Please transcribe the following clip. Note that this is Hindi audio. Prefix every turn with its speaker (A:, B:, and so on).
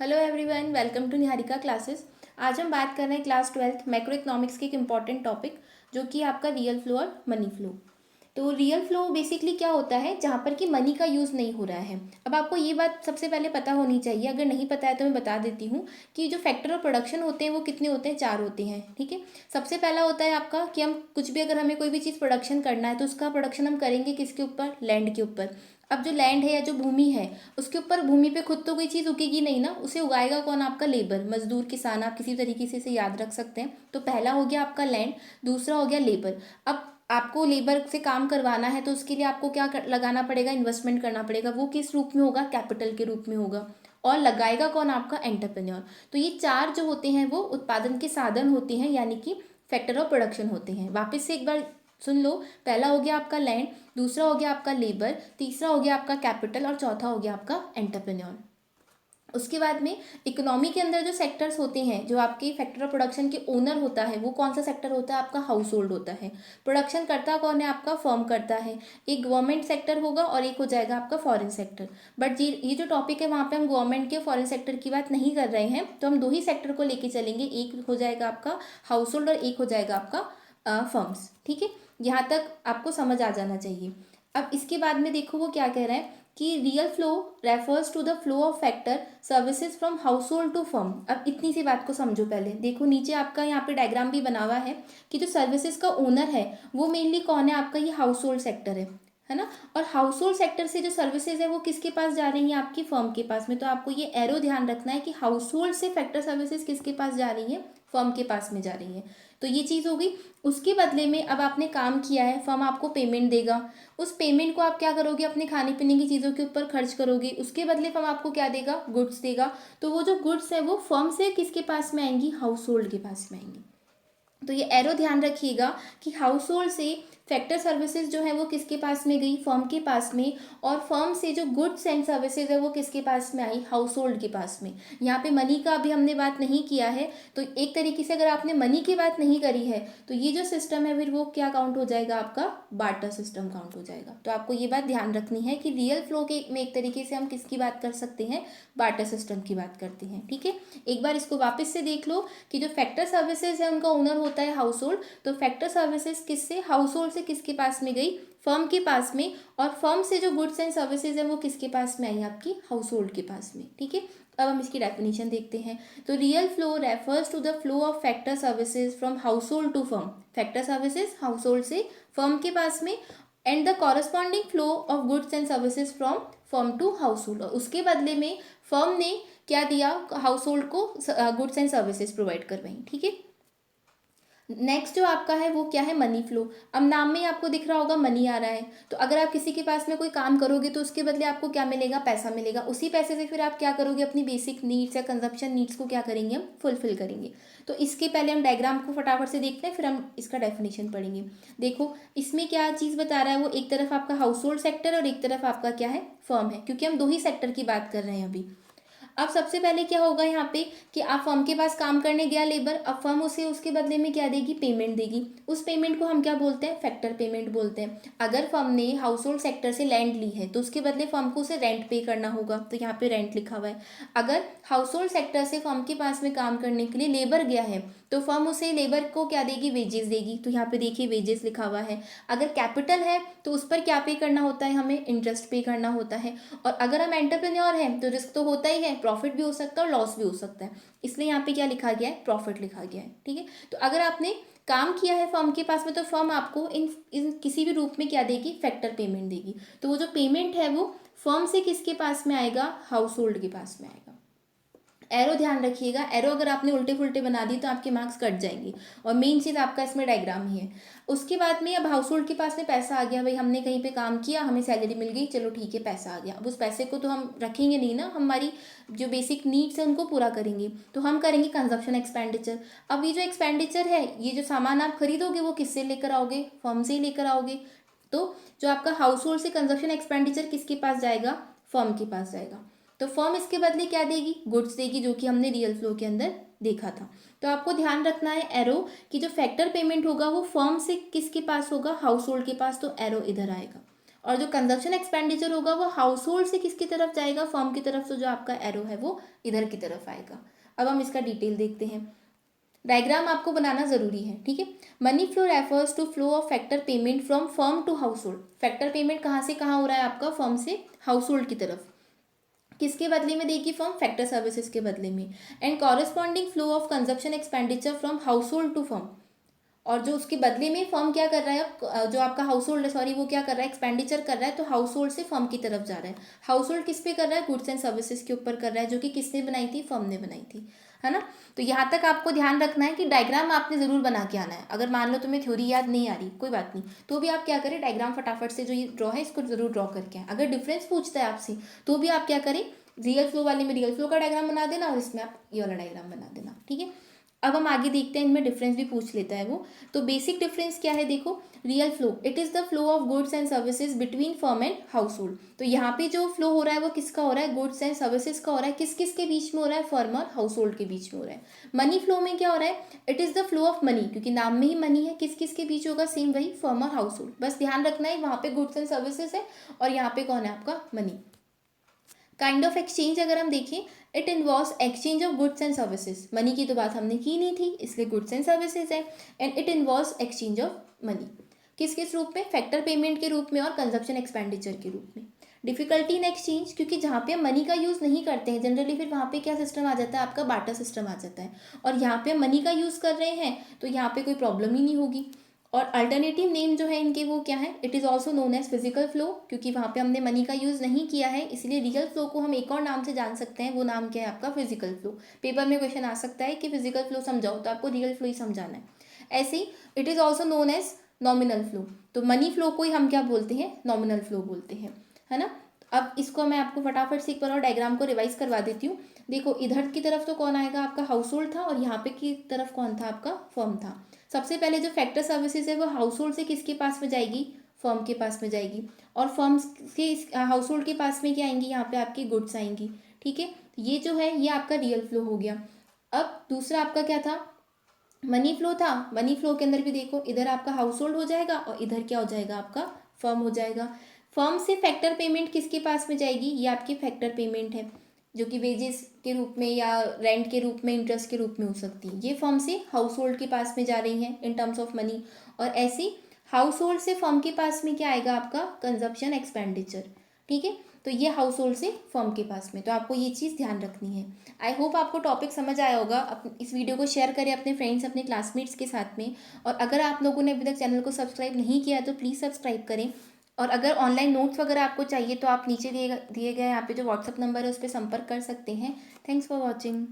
A: Hello everyone, welcome to Niharika classes. आज हम बात कर रहे हैं क्लास 12th मैक्रो इकोनॉमिक्स की एक इम्पॉर्टेंट टॉपिक जो कि आपका रियल फ्लो और मनी फ्लो। तो रियल फ्लो बेसिकली क्या होता है, जहाँ पर कि मनी का यूज़ नहीं हो रहा है। अब आपको ये बात सबसे पहले पता होनी चाहिए, अगर नहीं पता है तो मैं बता देती हूँ कि जो फैक्टर ऑफ प्रोडक्शन होते हैं वो कितने होते हैं, 4 होते हैं। ठीक है, सबसे पहला होता है आपका कि हम कुछ भी, अगर हमें कोई भी चीज़ प्रोडक्शन करना है तो उसका प्रोडक्शन हम करेंगे किसके ऊपर, लैंड के ऊपर। अब जो लैंड है या जो भूमि है उसके ऊपर, भूमि पे खुद तो कोई चीज़ उगेगी नहीं ना, उसे उगाएगा कौन, आपका लेबर, मजदूर, किसान, आप किसी तरीके से इसे याद रख सकते हैं। तो पहला हो गया आपका लैंड, दूसरा हो गया लेबर। अब आपको लेबर से काम करवाना है तो उसके लिए आपको क्या लगाना पड़ेगा, इन्वेस्टमेंट करना पड़ेगा। वो किस रूप में होगा, कैपिटल के रूप में होगा। और लगाएगा कौन, आपका एंटरप्रेन्योर। तो ये चार जो होते हैं वो उत्पादन के साधन होते हैं, यानी कि फैक्टर ऑफ प्रोडक्शन होते हैं। वापस से एक बार सुन लो, पहला हो गया आपका लैंड, दूसरा हो गया आपका लेबर, तीसरा हो गया आपका कैपिटल और चौथा हो गया आपका एंटरप्रेन्योर। उसके बाद में इकोनॉमी के अंदर जो सेक्टर्स होते हैं, जो आपके फैक्टर ऑफ प्रोडक्शन के ओनर होता है, वो कौन सा सेक्टर होता है, आपका हाउस होल्ड होता है। प्रोडक्शन करता कौन है, आपका फर्म करता है। एक गवर्नमेंट सेक्टर होगा और एक हो जाएगा आपका फॉरेन सेक्टर। बट ये जो टॉपिक है वहाँ पे हम गवर्नमेंट के फॉरेन सेक्टर की बात नहीं कर रहे हैं, तो हम दो ही सेक्टर को लेके चलेंगे। एक हो जाएगा आपका हाउस होल्ड और एक हो जाएगा आपका फर्म्स। ठीक है, यहाँ तक आपको समझ आ जाना चाहिए। अब इसके बाद में देखो वो क्या कह रहा है कि real flow refers to the flow of factor services from household to firm. अब इतनी सी बात को समझो पहले। देखो नीचे आपका यहाँ पे डायग्राम भी बना हुआ है कि जो सर्विसेज का ओनर है वो मेनली कौन है, आपका ये हाउस होल्ड सेक्टर है ना। और हाउस होल्ड सेक्टर से जो सर्विसेज है वो किसके पास जा रही हैं, आपकी फर्म के पास में। तो आपको ये एरो ध्यान रखना है कि हाउस होल्ड से फैक्टर सर्विसेज किसके पास जा रही है, फर्म के पास में जा रही है। तो ये चीज़ हो गई। उसके बदले में अब आपने काम किया है, फर्म आपको पेमेंट देगा। उस पेमेंट को आप क्या करोगे, अपने खाने पीने की चीज़ों के ऊपर खर्च करोगे। उसके बदले फर्म आपको क्या देगा, गुड्स देगा। तो वो जो गुड्स है वो फर्म से किसके पास में आएंगी, हाउस होल्ड के पास में आएंगी। तो ये एरो ध्यान रखिएगा कि हाउस होल्ड से फैक्टर सर्विसेज जो है वो किसके पास में गई, फर्म के पास में। और फर्म से जो गुड्स एंड सर्विसेज है वो किसके पास में आई, हाउस होल्ड के पास में। यहाँ पे मनी का अभी हमने बात नहीं किया है। तो एक तरीके से अगर आपने मनी की बात नहीं करी है तो ये जो सिस्टम है फिर वो क्या काउंट हो जाएगा, आपका बार्टर सिस्टम काउंट हो जाएगा। तो आपको ये बात ध्यान रखनी है कि रियल फ्लो के में एक तरीके से हम किसकी बात कर सकते हैं, बार्टर सिस्टम की बात करते हैं। ठीक है, एक बार इसको वापस से देख लो कि जो फैक्टर सर्विसेज है उनका ओनर होता है हाउस होल्ड। तो फैक्टर सर्विसेज किससे, हाउस होल्ड से किसके पास में गई, फर्म के पास में। और फर्म से जो गुड्स एंड सर्विसेज है वो किसके पास में आई, आपकी हाउस होल्ड के पास में। ठीक है, अब हम इसकी डेफिनेशन देखते हैं। तो real flow refers to the flow of factor services from household to firm. Factor services household से फर्म के पास में, and the corresponding flow of goods and services from firm to household. उसके बदले में फर्म ने क्या दिया, हाउस होल्ड को गुड्स एंड सर्विसेज प्रोवाइड करवाई। ठीक है, नेक्स्ट जो आपका है वो क्या है, मनी फ्लो। अब नाम में ही आपको दिख रहा होगा मनी आ रहा है। तो अगर आप किसी के पास में कोई काम करोगे तो उसके बदले आपको क्या मिलेगा, पैसा मिलेगा। उसी पैसे से फिर आप क्या करोगे, अपनी बेसिक नीड्स या कंजप्शन नीड्स को क्या करेंगे, हम फुलफिल करेंगे। तो इसके पहले हम डायग्राम को फटाफट से देखते हैं, फिर हम इसका डेफिनेशन पढ़ेंगे। देखो इसमें क्या चीज़ बता रहा है वो, एक तरफ आपका हाउस होल्ड सेक्टर और एक तरफ आपका क्या है, फर्म है, क्योंकि हम दो ही सेक्टर की बात कर रहे हैं अभी। अब सबसे पहले क्या होगा यहाँ पे कि आप फर्म के पास काम करने गया लेबर, अब फर्म उसे उसके बदले में क्या देगी, पेमेंट देगी। उस पेमेंट को हम क्या बोलते हैं, फैक्टर पेमेंट बोलते हैं। अगर फर्म ने हाउस होल्ड सेक्टर से लैंड ली है तो उसके बदले फर्म को उसे रेंट पे करना होगा, तो यहाँ पे रेंट लिखा हुआ है। अगर हाउस होल्ड सेक्टर से फर्म के पास में काम करने के लिए लेबर गया है तो फर्म उसे लेबर को क्या देगी, वेजेस देगी। तो यहाँ पे देखिए वेजेस लिखा हुआ है। अगर कैपिटल है तो उस पर क्या पे करना होता है, हमें इंटरेस्ट पे करना होता है। और अगर हम एंटरप्रेन्योर हैं तो रिस्क तो होता ही है, प्रॉफिट भी हो सकता है और लॉस भी हो सकता है। इसलिए यहाँ पे क्या लिखा गया है, प्रॉफिट लिखा गया है। ठीक है, तो अगर आपने काम किया है फर्म के पास में तो फर्म आपको इन किसी भी रूप में क्या देगी, फैक्टर पेमेंट देगी। तो वो जो पेमेंट है वो फर्म से किसके पास में आएगा, हाउस होल्ड के पास में आएगा। एरो ध्यान रखिएगा, एरो अगर आपने उल्टे फुल्टे बना दी तो आपके मार्क्स कट जाएंगे। और मेन चीज़ आपका इसमें डायग्राम ही है। उसके बाद में अब हाउस होल्ड के पास में पैसा आ गया, भाई हमने कहीं पे काम किया, हमें सैलरी मिल गई, चलो ठीक है पैसा आ गया। अब उस पैसे को तो हम रखेंगे नहीं ना, हमारी जो बेसिक नीड्स है उनको पूरा करेंगे। तो हम करेंगे कंजप्शन एक्सपेंडिचर। अब ये जो एक्सपेंडिचर है, ये जो सामान आप खरीदोगे वो किससे लेकर आओगे, फर्म से ही लेकर आओगे। तो जो आपका हाउस होल्ड से कंजप्शन एक्सपेंडिचर किसके पास जाएगा, फर्म के पास जाएगा। तो फर्म इसके बदले क्या देगी, गुड्स देगी, जो कि हमने रियल फ्लो के अंदर देखा था। तो आपको ध्यान रखना है एरो कि जो फैक्टर पेमेंट होगा वो फर्म से किसके पास होगा, हाउस होल्ड के पास। तो एरो इधर आएगा। और जो कंजप्शन एक्सपेंडिचर होगा वो हाउस होल्ड से किसकी तरफ जाएगा, फर्म की तरफ। से जो आपका एरो है वो इधर की तरफ आएगा। अब हम इसका डिटेल देखते हैं। डायग्राम आपको बनाना ज़रूरी है, ठीक है। Money flow refers to flow of factor payment from firm to household. Factor payment कहाँ से कहाँ हो रहा है आपका, फर्म से हाउस होल्ड की तरफ। किसके बदले में देगी फर्म, फैक्टर सर्विसेज के बदले में। And corresponding flow of consumption expenditure from household to firm. और जो उसके बदले में फर्म क्या कर रहा है, जो आपका हाउस होल्ड है, सॉरी, वो क्या कर रहा है, एक्सपेंडिचर कर रहा है, तो हाउस होल्ड से फर्म की तरफ जा रहा है। हाउस होल्ड किस पे कर रहा है, गुड्स एंड सर्विसेज के ऊपर कर रहा है, जो कि किसने बनाई थी, फर्म ने बनाई थी, है ना। तो यहाँ तक आपको ध्यान रखना है कि डायग्राम आपने ज़रूर बना के आना है। अगर मान लो तुम्हें थ्योरी याद नहीं आ रही, कोई बात नहीं, तो भी आप क्या करें, डायग्राम फटाफट से जो ये ड्रॉ है इसको जरूर ड्रॉ करके आए। अगर डिफरेंस पूछता है आपसे तो भी आप क्या करें, रियल फ्लो वाले में रियल फ्लो का डायग्राम बना देना और इसमें आप ये वाला डायग्राम बना देना, ठीक है। अब हम आगे देखते हैं, इनमें डिफरेंस भी पूछ लेता है वो। तो बेसिक डिफरेंस क्या है, देखो, real flow it is the flow of goods and services between firm and house hold. तो यहाँ पे जो फ्लो हो रहा है वो किसका हो रहा है, गुड्स एंड सर्विसेज का हो रहा है। किस किस के बीच में हो रहा है, फर्म और हाउस होल्ड के बीच में हो रहा है। मनी फ्लो में क्या हो रहा है, it is the flow of money, क्योंकि नाम में ही मनी है, किस किस के बीच होगा, सेम वही, फर्म और हाउस होल्ड। बस ध्यान रखना है वहाँ पे गुड्स एंड सर्विसेज है और यहाँ पे कौन है आपका, मनी। काइंड ऑफ एक्सचेंज अगर हम देखें, it involves exchange of goods and services. Money की तो बात हमने की नहीं थी, इसलिए गुड्स एंड सर्विसेज है। And it involves exchange of money, किस किस रूप में, फैक्टर पेमेंट के रूप में और कंजप्शन एक्सपेंडिचर के रूप में। डिफिकल्टी इन एक्सचेंज, क्योंकि जहाँ पे हम मनी का यूज़ नहीं करते हैं जनरली, फिर वहाँ पे क्या सिस्टम आ जाता है आपका, बाटा सिस्टम आ जाता है। और यहाँ पे हम मनी का यूज़ कर रहे हैं तो यहाँ पे कोई प्रॉब्लम ही नहीं होगी। और अल्टरनेटिव नेम जो है इनके वो क्या है, it is also known as physical flow, क्योंकि वहाँ पे हमने मनी का यूज़ नहीं किया है, इसलिए रियल फ्लो को हम एक और नाम से जान सकते हैं। वो नाम क्या है आपका, फिजिकल फ्लो। पेपर में क्वेश्चन आ सकता है कि फिजिकल फ्लो समझाओ, तो आपको रियल फ्लो ही समझाना है। ऐसे ही it is also known as nominal flow. तो मनी फ्लो को ही हम क्या बोलते हैं, नॉमिनल फ्लो बोलते हैं, है ना। अब इसको मैं आपको फटाफट से एक बार और डायग्राम को रिवाइज करवा देती हूँ। देखो, इधर की तरफ तो कौन आएगा आपका, हाउस होल्ड था, और यहाँ पे की तरफ कौन था आपका, फर्म था। सबसे पहले जो फैक्टर सर्विसेज है वो हाउस होल्ड से किसके पास में जाएगी, फर्म के पास में जाएगी। और फर्म के हाउस होल्ड के पास में क्या आएंगी, यहाँ पे आपकी गुड्स आएंगी, ठीक है। ये जो है ये आपका रियल फ्लो हो गया। अब दूसरा आपका क्या था, मनी फ्लो था। मनी फ्लो के अंदर भी देखो, इधर आपका हाउस होल्ड हो जाएगा और इधर क्या हो जाएगा आपका, फर्म हो जाएगा। फर्म से फैक्टर पेमेंट किसके पास में जाएगी, ये आपकी फैक्टर पेमेंट है, जो कि वेजेस के रूप में या रेंट के रूप में, इंटरेस्ट के रूप में हो सकती है। ये फर्म से हाउस होल्ड के पास में जा रही हैं इन टर्म्स ऑफ मनी। और ऐसे हाउस होल्ड से फर्म के पास में क्या आएगा आपका, कंजप्शन एक्सपेंडिचर, ठीक है। तो ये हाउस होल्ड से फर्म के पास में, तो आपको ये चीज़ ध्यान रखनी है। आई होप आपको टॉपिक समझ आया होगा। इस वीडियो को शेयर करें अपने फ्रेंड्स, अपने क्लासमेट्स के साथ में। और अगर आप लोगों ने अभी तक चैनल को सब्सक्राइब नहीं किया तो प्लीज़ सब्सक्राइब करें। और अगर ऑनलाइन नोट्स वगैरह आपको चाहिए तो आप नीचे दिए गए यहाँ पे जो व्हाट्सअप नंबर है उस पर संपर्क कर सकते हैं। Thanks for watching.